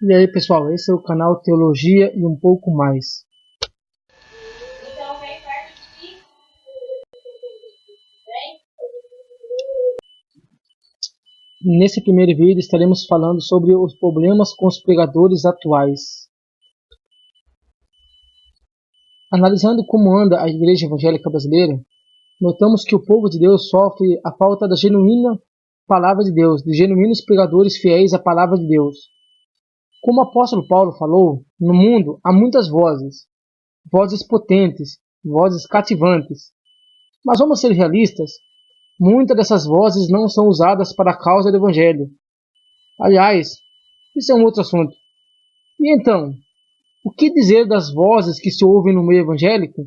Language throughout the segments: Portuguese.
E aí, pessoal, esse é o canal Teologia e um pouco mais. Nesse primeiro vídeo estaremos falando sobre os problemas com os pregadores atuais. Analisando como anda a igreja evangélica brasileira, notamos que o povo de Deus sofre a falta da genuína palavra de Deus, de genuínos pregadores fiéis à palavra de Deus. Como o apóstolo Paulo falou, no mundo há muitas vozes, vozes potentes, vozes cativantes. Mas vamos ser realistas, muitas dessas vozes não são usadas para a causa do evangelho. Aliás, isso é um outro assunto. E então, o que dizer das vozes que se ouvem no meio evangélico?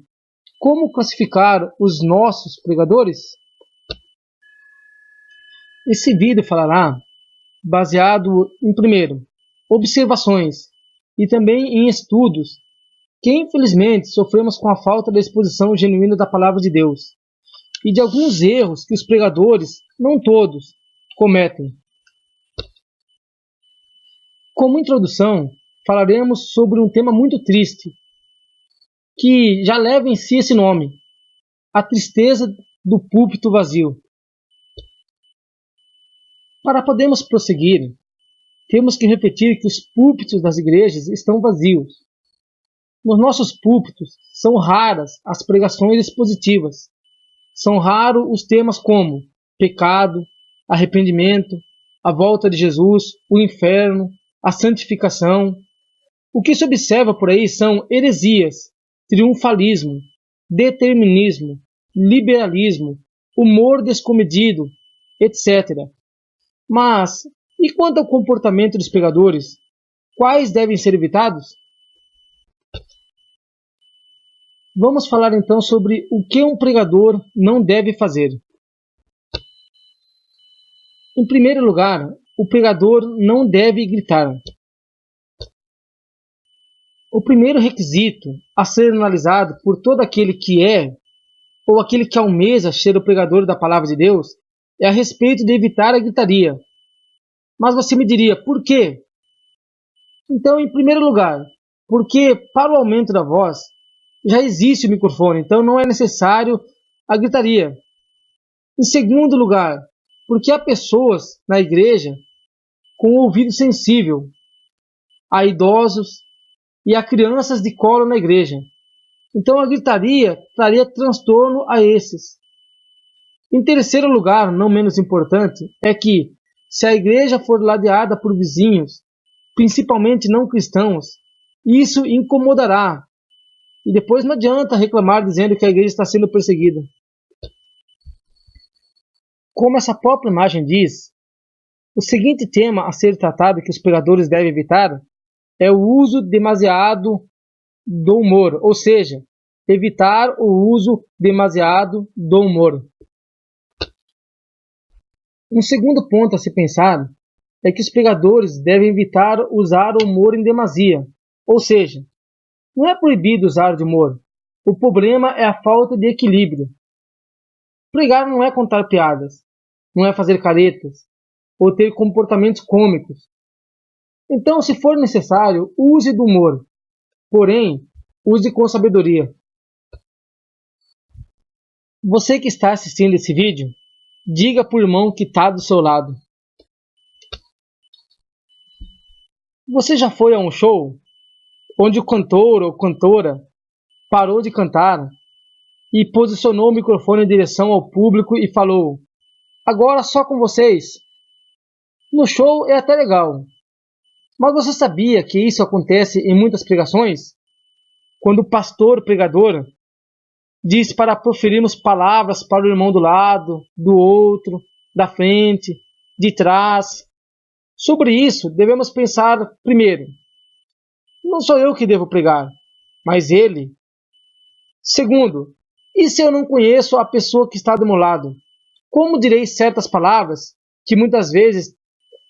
Como classificar os nossos pregadores? Esse vídeo falará baseado em, primeiro, observações e também em estudos que infelizmente sofremos com a falta da exposição genuína da palavra de Deus e de alguns erros que os pregadores, não todos, cometem. Como introdução, falaremos sobre um tema muito triste, que já leva em si esse nome: a tristeza do púlpito vazio. Para podermos prosseguir, temos que repetir que os púlpitos das igrejas estão vazios. Nos nossos púlpitos são raras as pregações expositivas. São raros os temas como pecado, arrependimento, a volta de Jesus, o inferno, a santificação. O que se observa por aí são heresias, triunfalismo, determinismo, liberalismo, humor descomedido, etc. Mas, e quanto ao comportamento dos pregadores? Quais devem ser evitados? Vamos falar então sobre o que um pregador não deve fazer. Em primeiro lugar, o pregador não deve gritar. O primeiro requisito a ser analisado por todo aquele que é, ou aquele que almeja ser o pregador da palavra de Deus, é a respeito de evitar a gritaria. Mas você me diria, por quê? Então, em primeiro lugar, porque para o aumento da voz, já existe o microfone, então não é necessário a gritaria. Em segundo lugar, porque há pessoas na igreja com o ouvido sensível, há idosos e há crianças de colo na igreja. Então a gritaria traria transtorno a esses. Em terceiro lugar, não menos importante, é que, se a igreja for ladeada por vizinhos, principalmente não cristãos, isso incomodará. E depois não adianta reclamar dizendo que a igreja está sendo perseguida. Como essa própria imagem diz, o seguinte tema a ser tratado que os pregadores devem evitar é o uso demasiado do humor, ou seja, evitar o uso demasiado do humor. Um segundo ponto a se pensar é que os pregadores devem evitar usar o humor em demasia, ou seja, não é proibido usar de humor, o problema é a falta de equilíbrio. Pregar não é contar piadas, não é fazer caretas, ou ter comportamentos cômicos. Então, se for necessário, use do humor, porém, use com sabedoria. Você que está assistindo esse vídeo, diga para o irmão que está do seu lado. Você já foi a um show onde o cantor ou cantora parou de cantar e posicionou o microfone em direção ao público e falou: "Agora só com vocês"? No show é até legal, mas você sabia que isso acontece em muitas pregações? Quando o pastor pregador diz para proferirmos palavras para o irmão do lado, do outro, da frente, de trás. Sobre isso, devemos pensar primeiro: não sou eu que devo pregar, mas ele. Segundo, e se eu não conheço a pessoa que está do meu lado? Como direi certas palavras que muitas vezes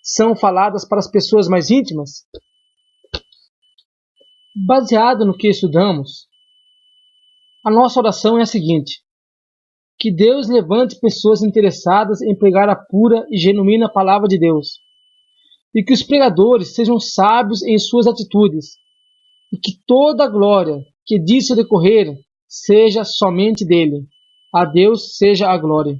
são faladas para as pessoas mais íntimas? Baseado no que estudamos, a nossa oração é a seguinte: que Deus levante pessoas interessadas em pregar a pura e genuína palavra de Deus. e que os pregadores sejam sábios em suas atitudes, e que toda a glória que disso decorrer seja somente dele. A Deus seja a glória.